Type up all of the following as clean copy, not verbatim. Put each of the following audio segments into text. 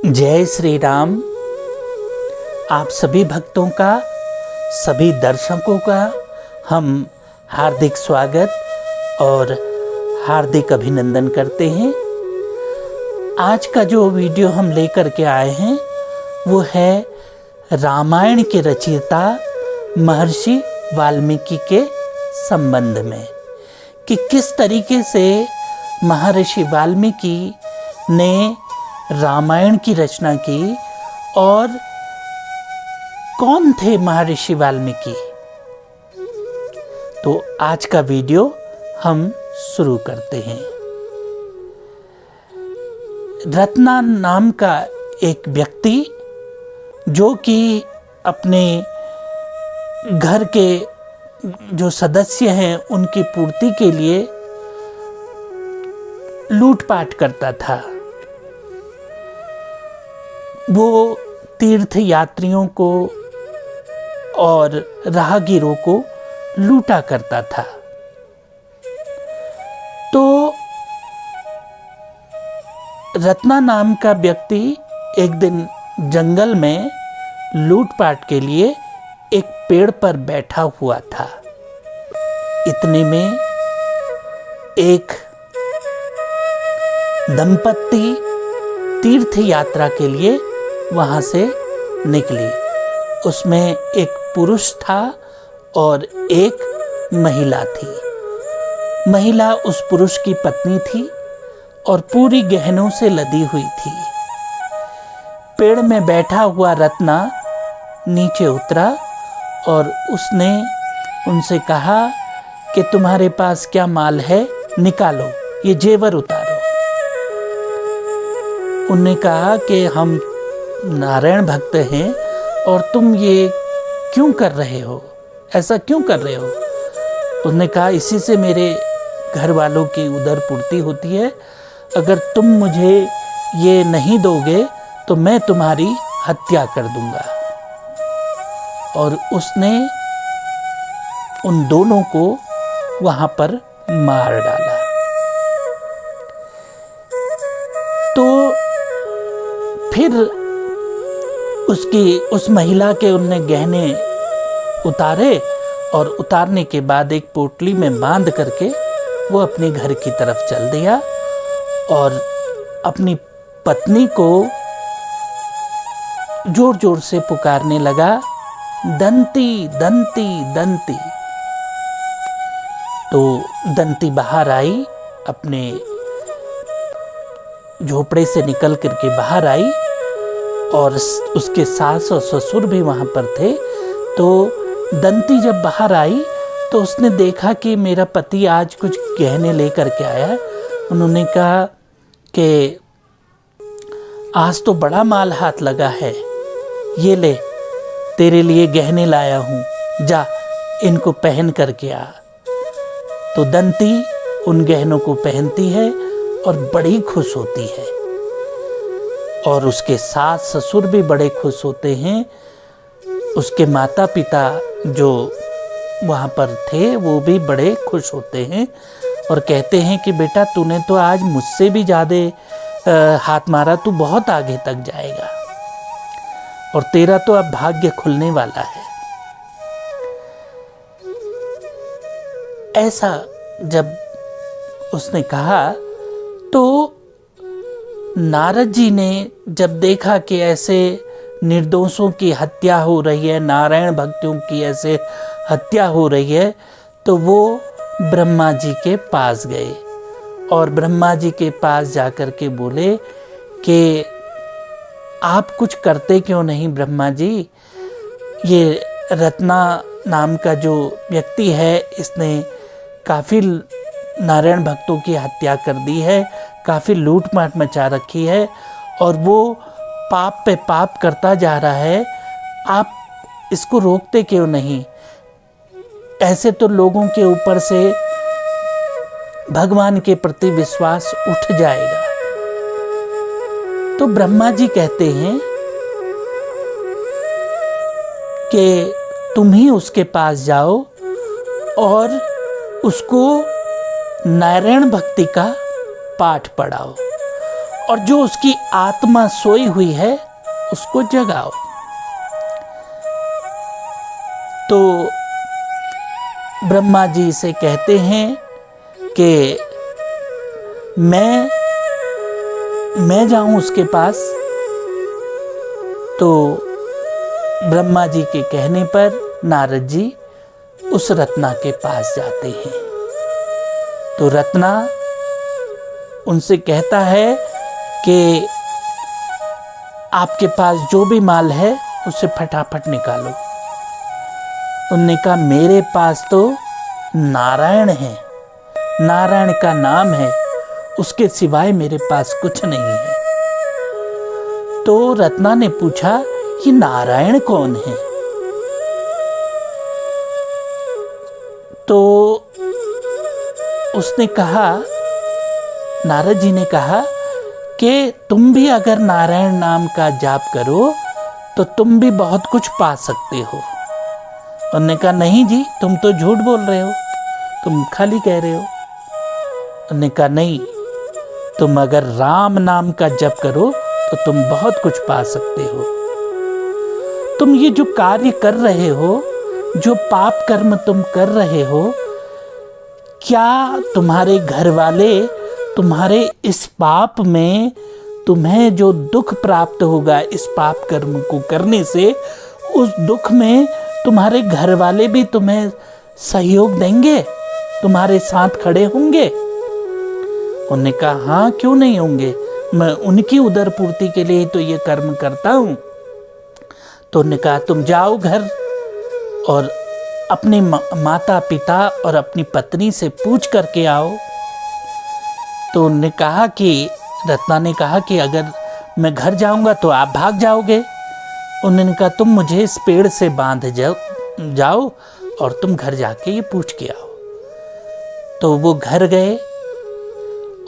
जय श्री राम। आप सभी भक्तों का, सभी दर्शकों का हम हार्दिक स्वागत और हार्दिक अभिनंदन करते हैं। आज का जो वीडियो हम लेकर के आए हैं वो है रामायण के रचयिता महर्षि वाल्मीकि के संबंध में, कि किस तरीके से महर्षि वाल्मीकि ने रामायण की रचना की और कौन थे महर्षि वाल्मीकि। तो आज का वीडियो हम शुरू करते हैं। रत्ना नाम का एक व्यक्ति जो कि अपने घर के जो सदस्य हैं उनकी पूर्ति के लिए लूटपाट करता था। वो तीर्थ यात्रियों को और राहगीरों को लूटा करता था। तो रत्ना नाम का व्यक्ति एक दिन जंगल में लूटपाट के लिए एक पेड़ पर बैठा हुआ था। इतने में एक दंपत्ति तीर्थ यात्रा के लिए वहां से निकली। उसमें एक पुरुष था और एक महिला थी। महिला उस पुरुष की पत्नी थी और पूरी गहनों से लदी हुई थी। पेड़ में बैठा हुआ रत्ना नीचे उतरा और उसने उनसे कहा कि तुम्हारे पास क्या माल है, निकालो, ये जेवर उतारो। उन्होंने कहा कि हम नारायण भक्त हैं और तुम ये क्यों कर रहे हो, ऐसा क्यों कर रहे हो। उन्होंने कहा इसी से मेरे घर वालों की उदर पूर्ति होती है, अगर तुम मुझे ये नहीं दोगे तो मैं तुम्हारी हत्या कर दूंगा। और उसने उन दोनों को वहां पर मार डाला। तो फिर उस महिला के उनने गहने उतारे और उतारने के बाद एक पोटली में बांध करके वो अपने घर की तरफ चल दिया और अपनी पत्नी को जोर जोर से पुकारने लगा, दंती दंती दंती। तो दंती बाहर आई, अपने झोपड़े से निकल करके बाहर आई और उसके सास और ससुर भी वहां पर थे। तो दंती जब बाहर आई तो उसने देखा कि मेरा पति आज कुछ गहने लेकर के आया है। उन्होंने कहा कि आज तो बड़ा माल हाथ लगा है, ये ले, तेरे लिए गहने लाया हूं, जा इनको पहन करके आ। तो दंती उन गहनों को पहनती है और बड़ी खुश होती है और उसके सास ससुर भी बड़े खुश होते हैं। उसके माता पिता जो वहाँ पर थे वो भी बड़े खुश होते हैं और कहते हैं कि बेटा तूने तो आज मुझसे भी ज़्यादा हाथ मारा, तू बहुत आगे तक जाएगा और तेरा तो अब भाग्य खुलने वाला है। ऐसा जब उसने कहा तो नारद जी ने जब देखा कि ऐसे निर्दोषों की हत्या हो रही है, नारायण भक्तों की ऐसे हत्या हो रही है, तो वो ब्रह्मा जी के पास गए और ब्रह्मा जी के पास जाकर के बोले कि आप कुछ करते क्यों नहीं ब्रह्मा जी। ये रत्ना नाम का जो व्यक्ति है इसने काफ़ी नारायण भक्तों की हत्या कर दी है, काफ़ी लूटमाट मचा रखी है और वो पाप पे पाप करता जा रहा है, आप इसको रोकते क्यों नहीं। ऐसे तो लोगों के ऊपर से भगवान के प्रति विश्वास उठ जाएगा। तो ब्रह्मा जी कहते हैं कि तुम ही उसके पास जाओ और उसको नारायण भक्ति का पाठ पढ़ाओ और जो उसकी आत्मा सोई हुई है उसको जगाओ। तो ब्रह्मा जी से कहते हैं कि मैं जाऊं उसके पास। तो ब्रह्मा जी के कहने पर नारद जी उस रत्ना के पास जाते हैं। तो रत्ना उनसे कहता है कि आपके पास जो भी माल है उसे फटाफट निकालो। उन्होंने कहा मेरे पास तो नारायण है, नारायण का नाम है, उसके सिवाय मेरे पास कुछ नहीं है। तो रत्ना ने पूछा कि नारायण कौन है? तो उसने कहा, नारद जी ने कहा कि तुम भी अगर नारायण नाम का जाप करो तो तुम भी बहुत कुछ पा सकते हो। उन्होंने कहा नहीं जी, तुम तो झूठ बोल रहे हो, तुम खाली कह रहे हो। उन्होंने कहा नहीं, तुम अगर राम नाम का जप करो तो तुम बहुत कुछ पा सकते हो। तुम ये जो कार्य कर रहे हो, जो पाप कर्म तुम कर रहे हो, क्या तुम्हारे घर वाले तुम्हारे इस पाप में तुम्हें जो दुख प्राप्त होगा इस पाप कर्म को करने से, उस दुख में तुम्हारे घर वाले भी तुम्हें सहयोग देंगे, तुम्हारे साथ खड़े होंगे? उन्होंने कहा हाँ, क्यों नहीं होंगे, मैं उनकी उदर पूर्ति के लिए तो ये कर्म करता हूं। तो उन्होंने कहा तुम जाओ घर और अपने माता पिता और अपनी पत्नी से पूछ करके आओ। तो उन्होंने कहा कि रत्ना ने कहा कि अगर मैं घर जाऊंगा तो आप भाग जाओगे। उन्होंने कहा तुम मुझे इस पेड़ से बांध जाओ और तुम घर जाके ये पूछ के आओ। तो वो घर गए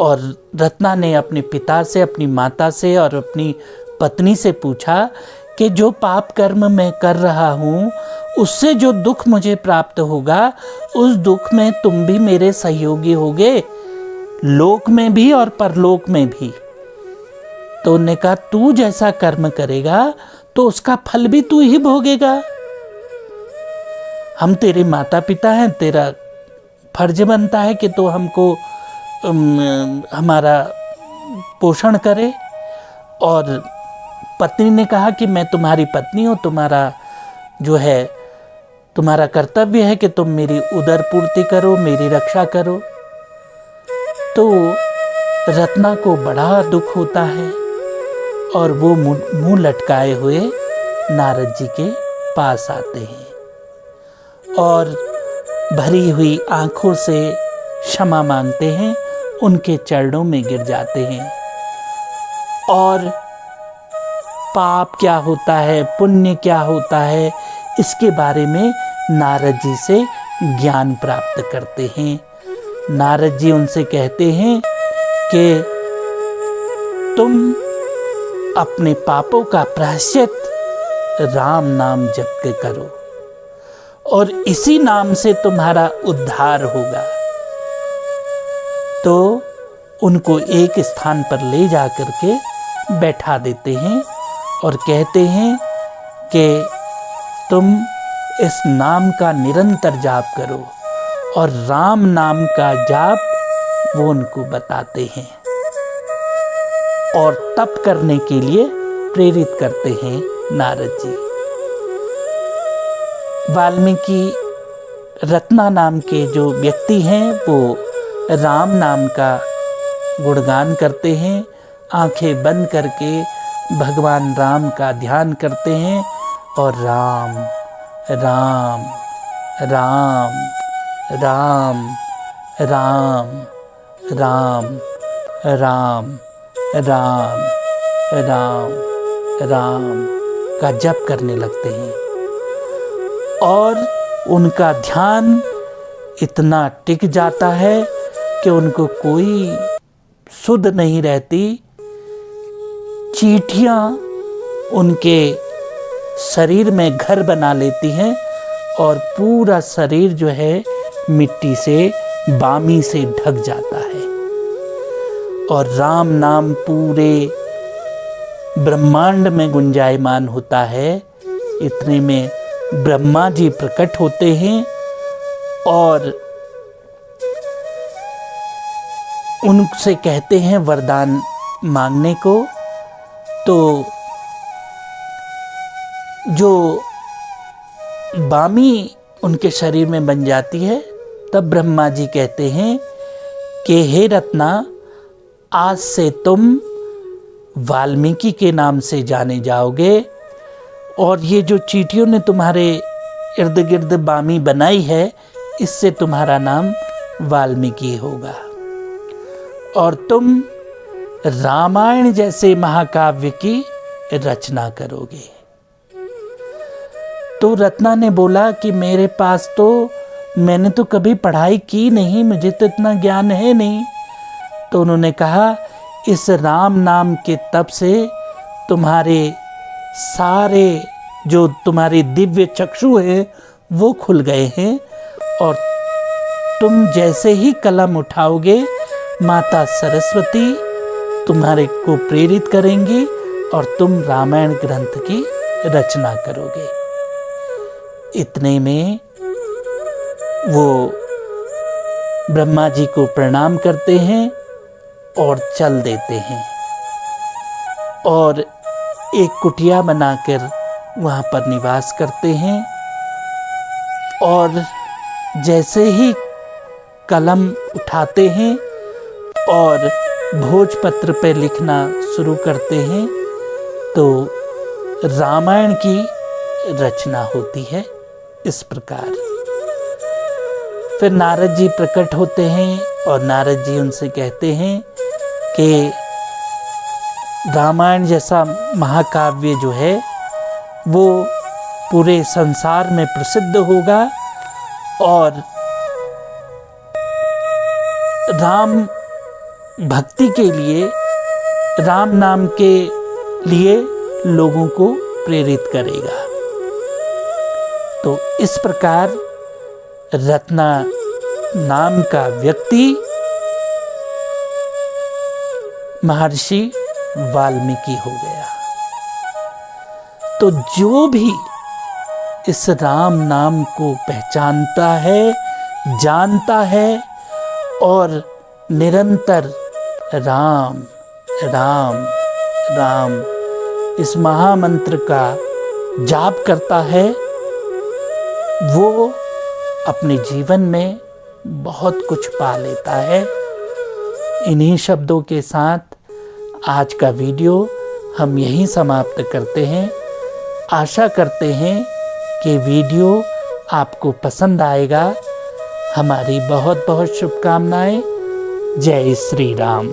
और रत्ना ने अपने पिता से, अपनी माता से और अपनी पत्नी से पूछा कि जो पाप कर्म मैं कर रहा हूँ उससे जो दुख मुझे प्राप्त होगा, उस दुख में तुम भी मेरे सहयोगी होगे, लोक में भी और परलोक में भी। तो उन्होंने कहा तू जैसा कर्म करेगा तो उसका फल भी तू ही भोगेगा। हम तेरे माता पिता हैं, तेरा फर्ज बनता है कि तू हमको हमारा पोषण करे। और पत्नी ने कहा कि मैं तुम्हारी पत्नी हूँ, तुम्हारा जो है तुम्हारा कर्तव्य है कि तुम मेरी उदर पूर्ति करो, मेरी रक्षा करो। तो रत्ना को बड़ा दुख होता है और वो मुंह लटकाए हुए नारद जी के पास आते हैं और भरी हुई आंखों से क्षमा मांगते हैं, उनके चरणों में गिर जाते हैं। और पाप क्या होता है, पुण्य क्या होता है, इसके बारे में नारद जी से ज्ञान प्राप्त करते हैं। नारद जी उनसे कहते हैं कि तुम अपने पापों का प्रायश्चित राम नाम जप के करो और इसी नाम से तुम्हारा उद्धार होगा। तो उनको एक स्थान पर ले जा करके बैठा देते हैं और कहते हैं कि तुम इस नाम का निरंतर जाप करो। और राम नाम का जाप वो उनको बताते हैं और तप करने के लिए प्रेरित करते हैं नारद जी। वाल्मीकि रत्ना नाम के जो व्यक्ति हैं वो राम नाम का गुणगान करते हैं, आंखें बंद करके भगवान राम का ध्यान करते हैं और राम राम राम राम राम राम राम राम राम राम का जप करने लगते हैं। और उनका ध्यान इतना टिक जाता है कि उनको कोई सुध नहीं रहती। चींटियाँ उनके शरीर में घर बना लेती हैं और पूरा शरीर जो है मिट्टी से, बामी से ढक जाता है। और राम नाम पूरे ब्रह्मांड में गुंजायमान होता है। इतने में ब्रह्मा जी प्रकट होते हैं और उनसे कहते हैं वरदान मांगने को। तो जो बामी उनके शरीर में बन जाती है, तब ब्रह्मा जी कहते हैं कि हे रत्ना, आज से तुम वाल्मीकि के नाम से जाने जाओगे और ये जो चींटियों ने तुम्हारे इर्द गिर्द बामी बनाई है, इससे तुम्हारा नाम वाल्मीकि होगा और तुम रामायण जैसे महाकाव्य की रचना करोगे। तो रत्ना ने बोला कि मेरे पास तो, मैंने तो कभी पढ़ाई की नहीं, मुझे तो इतना ज्ञान है नहीं। तो उन्होंने कहा, इस राम नाम के तप से तुम्हारे सारे जो तुम्हारे दिव्य चक्षु हैं वो खुल गए हैं और तुम जैसे ही कलम उठाओगे, माता सरस्वती तुम्हारे को प्रेरित करेंगी और तुम रामायण ग्रंथ की रचना करोगे। इतने में वो ब्रह्मा जी को प्रणाम करते हैं और चल देते हैं और एक कुटिया बनाकर वहाँ पर निवास करते हैं। और जैसे ही कलम उठाते हैं और भोजपत्र पे लिखना शुरू करते हैं, तो रामायण की रचना होती है इस प्रकार। फिर नारद जी प्रकट होते हैं और नारद जी उनसे कहते हैं कि रामायण जैसा महाकाव्य जो है वो पूरे संसार में प्रसिद्ध होगा और राम भक्ति के लिए, राम नाम के लिए लोगों को प्रेरित करेगा। तो इस प्रकार रत्ना नाम का व्यक्ति महर्षि वाल्मीकि हो गया। तो जो भी इस राम नाम को पहचानता है, जानता है और निरंतर राम राम राम इस महामंत्र का जाप करता है, वो अपने जीवन में बहुत कुछ पा लेता है। इन्हीं शब्दों के साथ आज का वीडियो हम यहीं समाप्त करते हैं। आशा करते हैं कि वीडियो आपको पसंद आएगा। हमारी बहुत बहुत शुभकामनाएं। जय श्री राम।